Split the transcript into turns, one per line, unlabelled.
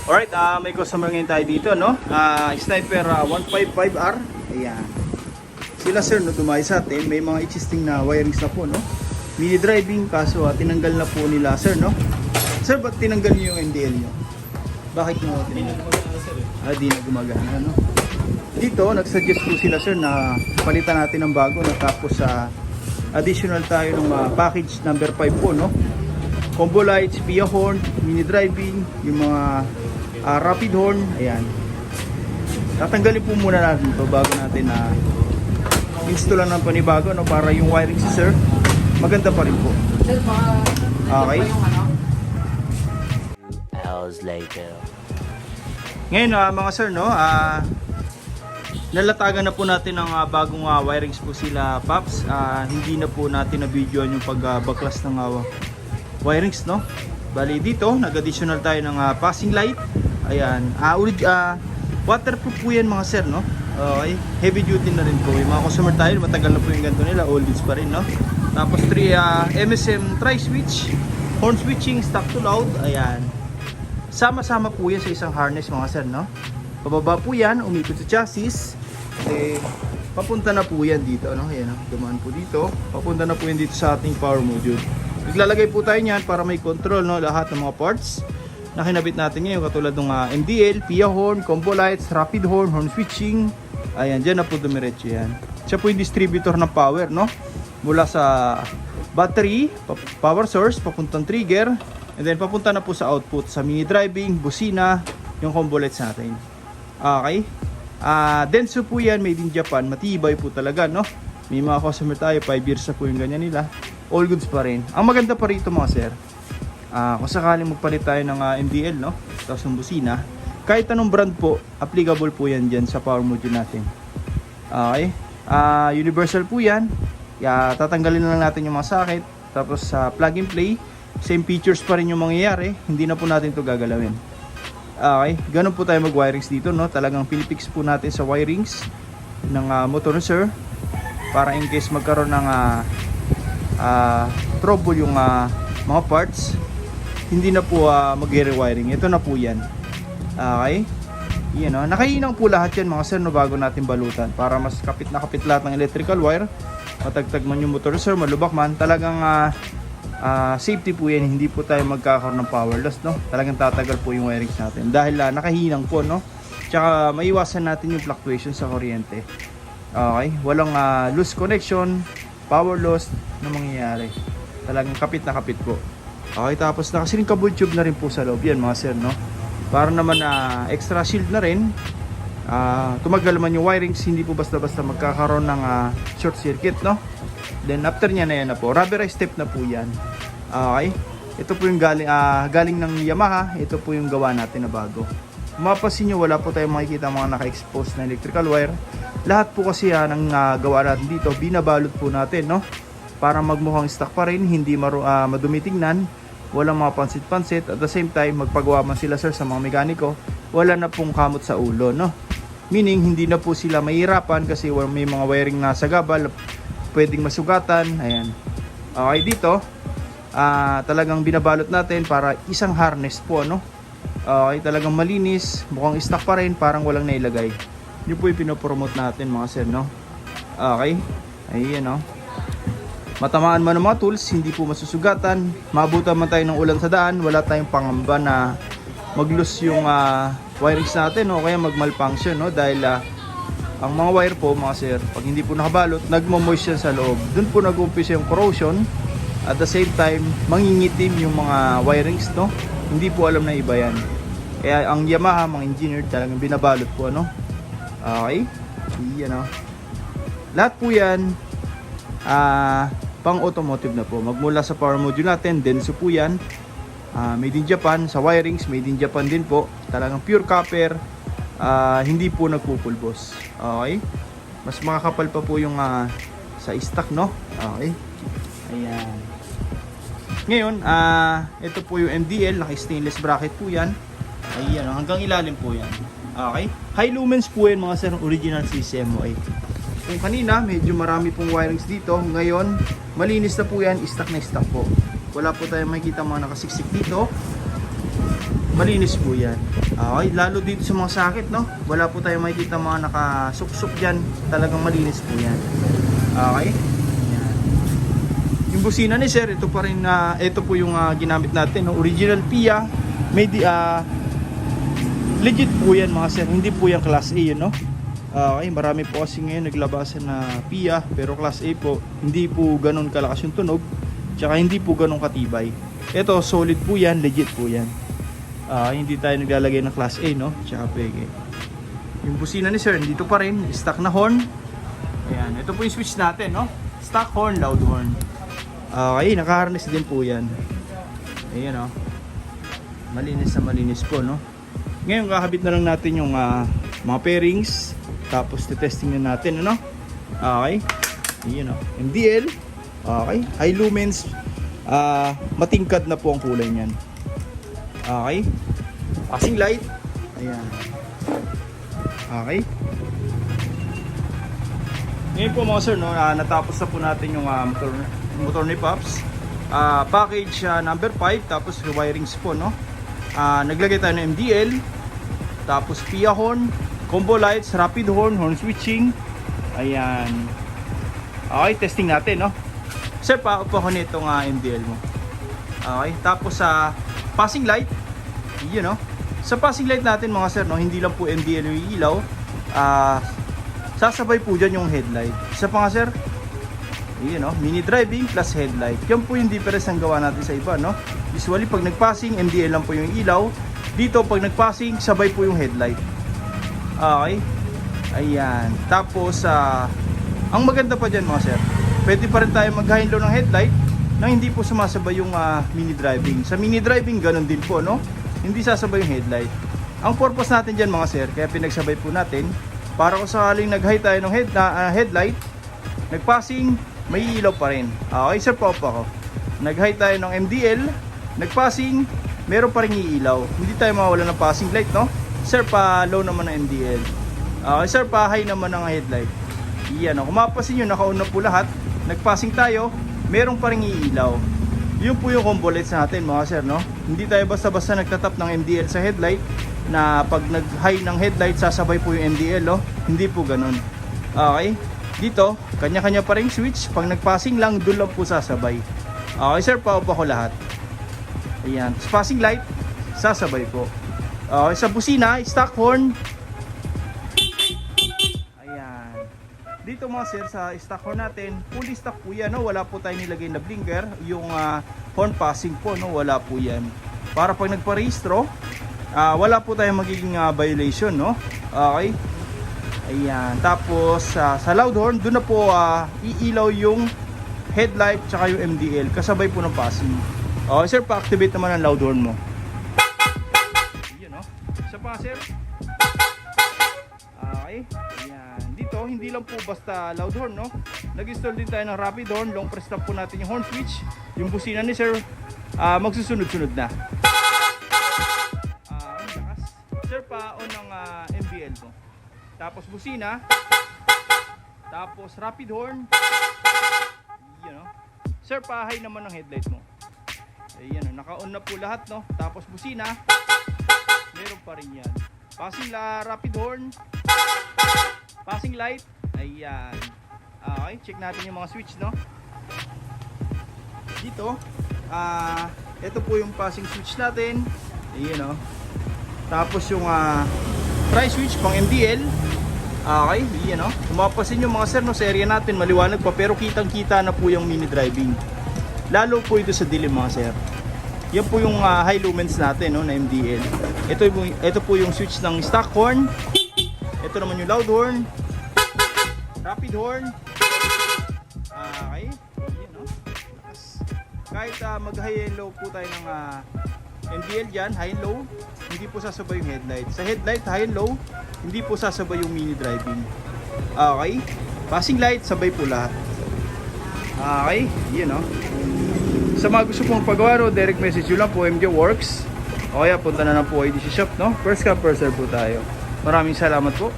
Alright, may customer ngayon tayo dito, no? Sniper 155R. Ayan. Sila sir, no, dumayo sa atin. May mga existing na wirings na po, no? Mini driving, kaso tinanggal na po nila, sir, no? Sir, ba't tinanggal niyo yung MDL nyo? Bakit nyo tinanggal? Di na gumagana, no? Dito, nagsuggest po sila, sir, na palitan natin ng bago, no? Tapos additional tayo ng package number 5 po, no? Combo lights, PIA horn, mini driving, yung mga rapid horn, ayan. Tatanggalin po muna natin ito bago natin installan ng panibago, no, para yung wiring si sir maganda pa rin po. Okay.
Hours later.
Ngayon mga sir, no, nalatagan na po natin ng bagong wirings po sila Paps. Hindi na po natin na-videoan yung pagbaklas ng wirings, no. Bali dito, nag-additional tayo ng passing light. Ayan, waterproof po yan mga sir, no? Okay, heavy duty na rin po. Yung mga customer tayo, matagal na po yung ganito nila, oldies pa rin, no? Tapos 3 MSM tri-switch, horn switching, stock to loud. Ayan, sama-sama po yan sa isang harness mga sir, no? Pababa po yan, umikot sa chassis, papunta na po yan dito, no? Ayan, dumaan po dito, papunta na po yan dito sa ating power module. Naglalagay po tayo niyan para may control, no, lahat ng mga parts na kinabit natin ngayon, katulad ng MDL, PIA horn, combo lights, rapid horn, horn switching. Ayan, dyan na po dumiretso yan. Siya po yung distributor ng power, no? Mula sa battery, power source, papuntang trigger, and then papunta na po sa output, sa mini driving, busina, yung combo lights natin. Okay? Denso po yan, made in Japan, matibay po talaga, no? May mga customer tayo, 5 years na po yung ganyan nila. All goods pa rin. Ang maganda pa rito mga sir, kung sakaling magpalit tayo ng MDL, no? Tapos ng busina, kahit anong brand po, applicable po yan dyan sa power module natin. Okay? Universal po yan. Tatanggalin na lang natin yung mga socket. Tapos plug and play, same features pa rin yung mangyayari. Hindi na po natin ito gagalawin. Okay? Ganun po tayo mag-wirings dito, no? Talagang Philipix po natin sa wirings ng motor sir, para in case magkaroon ng trouble yung mga parts, hindi na po mag-rewiring. Ito na po yan. Okay? Yan, no? Nakahinang po lahat yan mga sir, no, bago natin balutan, para mas kapit na kapit lahat ng electrical wire. Matagtag man yung motor sir, malubak man, talagang safety po yan. Hindi po tayo magkakaroon ng power loss, no? Talagang tatagal po yung wirings natin dahil nakahinang po, no? Tsaka maiwasan natin yung fluctuation sa kuryente. Okay? Walang loose connection, power loss na mangyayari. Talagang kapit na kapit po. Okay, tapos nakasiling cable tube na rin po sa loob yan mga sir, no? Para naman extra shield na rin. Tumagal man yung wirings, hindi po basta-basta magkakaroon ng short circuit, no? Then after nya na yan na po, rubberized step na po yan. Okay? Ito po yung galing ng Yamaha. Ito po yung gawa natin na bago. Mapapansin nyo, wala po tayong makikita mga naka-expose na electrical wire. Lahat po kasi ng gawa natin dito, binabalot po natin, no? Para magmukhang stock pa rin, hindi madumi tingnan, walang mga pansit-pansit. At the same time, magpagawa man sila sir sa mga mekaniko, wala na pong kamot sa ulo, no? Meaning, hindi na po sila mahirapan kasi may mga wiring na sa gabal, pwedeng masugatan. Ayan. Okay, dito, talagang binabalot natin para isang harness po, no? Okay, talagang malinis, mukhang stock pa rin, parang walang nailagay. Yun po yung pinopromote natin mga sir, no? Okay, ayan, no? Matamaan man ng mga tools, hindi po masusugatan. Maabutan man tayo ng ulan sa daan, wala tayong pangamba na mag-loose yung wirings natin, o kaya mag-malfunction, no? Dahil ang mga wire po mga sir, pag hindi po nakabalot, nagmo-moist yan sa loob. Doon po nag-umpisa yung corrosion. At the same time, mangingitim yung mga wirings, no? Hindi po alam na iba yan. Kaya ang Yamaha, mga engineer, talagang binabalot po, ano? Okay? Yan, no? Lahat po yan pang automotive na po. Magmula sa power module natin, Denso po yan. Made in Japan. Sa wirings, made in Japan din po. Talagang pure copper. Hindi po nagpupulbos. Okay? Mas makakapal pa po yung sa stock, no? Okay? Ayan. Ngayon, ito po yung MDL. Naka-stainless bracket po yan. Ayan, hanggang ilalim po yan. Okay? High lumens po yan mga sir, original CCMOA. Kung kanina, medyo marami pong wirings dito. Ngayon, malinis na po yan. Stock na stock po. Wala po tayong makikita mga nakasiksik dito. malinis po yan. Okay, lalo dito sa mga sakit, no? Wala po tayong makikita mga nakasuksok dyan. Talagang malinis po yan. Okay? Yan. Yung busina ni sir, ito pa rin, ito po yung ginamit natin, no? Original PIA. Legit po yan mga sir, hindi po yan class A yun, no? Okay, marami po kasi ngayon naglabasan na PIA, pero class A po, hindi po ganun kalakas yung tunog, tsaka hindi po ganun katibay. Ito, solid po yan, legit po yan. Hindi tayo naglalagay ng class A, no? Tsaka peke. Yung busina ni sir, dito pa rin, stock na horn. Ayan, ito po yung switch natin, no? Stock horn, loud horn. Okay, naka-harness din po yan. Ayan, no? Malinis na malinis po, no? Ngayon, kakabit na lang natin yung mga pairings. Tapos, testing na natin, ano? Okay. Ayan, no? MDL. Okay. High lumens. Matingkad na po ang kulay niyan. Okay. Passing light. Ayan. Okay. Ngayon po mga sir, no, natapos na po natin yung motor ni Pops. Package number 5, tapos rewirings po, no? Naglagay tayo ng MDL, tapos PIA horn, combo lights, rapid horn, horn switching. Ayan. Okay, testing natin, no? Sir, pa-up ako nitong MDL mo. Okay, tapos passing light. Yun, no? Sa passing light natin mga sir, no, hindi lang po MDL yung ilaw. Sasabay po dyan yung headlight. Isa pa nga sir, yun, no? Mini driving plus headlight. Yan po yung difference ng gawa natin sa iba, no? Usually pag nagpassing, MDL lang po yung ilaw. Dito pag nagpassing, sabay po yung headlight. Okay. Ayan. Tapos ang maganda pa dyan mga sir, pwede pa rin tayo mag-high low ng headlight nang hindi po sumasabay yung mini driving. Sa mini driving, ganun din po, no? Hindi sasabay yung headlight. Ang purpose natin dyan mga sir, kaya pinagsabay po natin, para kung sakaling nag-high tayo ng headlight, nagpassing, may ilaw pa rin. Okay sir, pa ako. Nag-high tayo ng MDL, nagpassing, meron pa rin iilaw. Hindi tayo mawala ng passing light, no? Sir, pa low naman ng MDL. Okay sir, pa high naman ng headlight. Iyan, no? Kung mapapansin nyo, naka-on na po lahat. Nagpassing tayo, meron pa rin iilaw. Yun po yung combo lights natin mga sir, no? Hindi tayo basta-basta nagtatap ng MDL sa headlight na pag nag-high ng headlight, sasabay po yung MDL, no? Hindi po ganun. Okay? Dito, kanya-kanya pa rin switch. Pag nagpassing lang, doon lang po sasabay. Okay sir, pa-off ako lahat. Ayan. Passing light, sasabay po. Okay, sa busina, stock horn. Ayan. Dito mga sir, sa stock horn natin, fully stock po yan, no? Wala po tayong nilagay na blinker. Yung horn passing po, no? Wala po yan. Para pag nagparehistro, wala po tayong magiging violation, no? Okay. Ayan. Tapos, sa loud horn, doon na po iilaw yung headlight tsaka yung MDL. Kasabay po ng passing. Okay sir, pa-activate naman ang loud horn mo. Yun, no? Isa pa sir. Okay. Ayan. Dito, hindi lang po basta loud horn, no? Nag-install din tayo ng rapid horn. Long press lang po natin yung horn switch. Yung busina ni sir, magsusunod-sunod na. Ang lakas. Sir, pa-on ng MDL mo. Tapos busina. Tapos rapid horn. Yun, no? Sir, pa-high naman ng headlight mo. Ayan, naka-on na po lahat, no? Tapos busina, meron pa rin yan. Passing rapid horn, passing light. Ayan. Okay, check natin yung mga switch, no? Dito, ito po yung passing switch natin. Ayan, no? Tapos yung try switch pang MDL. Okay, ayan, no? Kung mapapansin nyo mga sir, no, sa area natin maliwanag pa, pero kitang-kita na po yung mini driving. Lalo po ito sa dilim mga sir. Yan po yung high lumens natin, no, na MDL. Ito po yung switch ng stock horn. Ito naman yung loud horn, rapid horn. Okay. Yan, no? Kahit mag high and low po tayo ng MDL dyan, high and low, hindi po sasabay yung headlight. Sa headlight, high and low, hindi po sasabay yung mini driving. Okay. Passing light, sabay po lahat. Okay, yun, no? Sa mga gusto pong pagawa, direct message nyo lang po, MJ Works. O kaya punta na lang po kayo sa shop, no? First come, first serve po tayo. Maraming salamat po.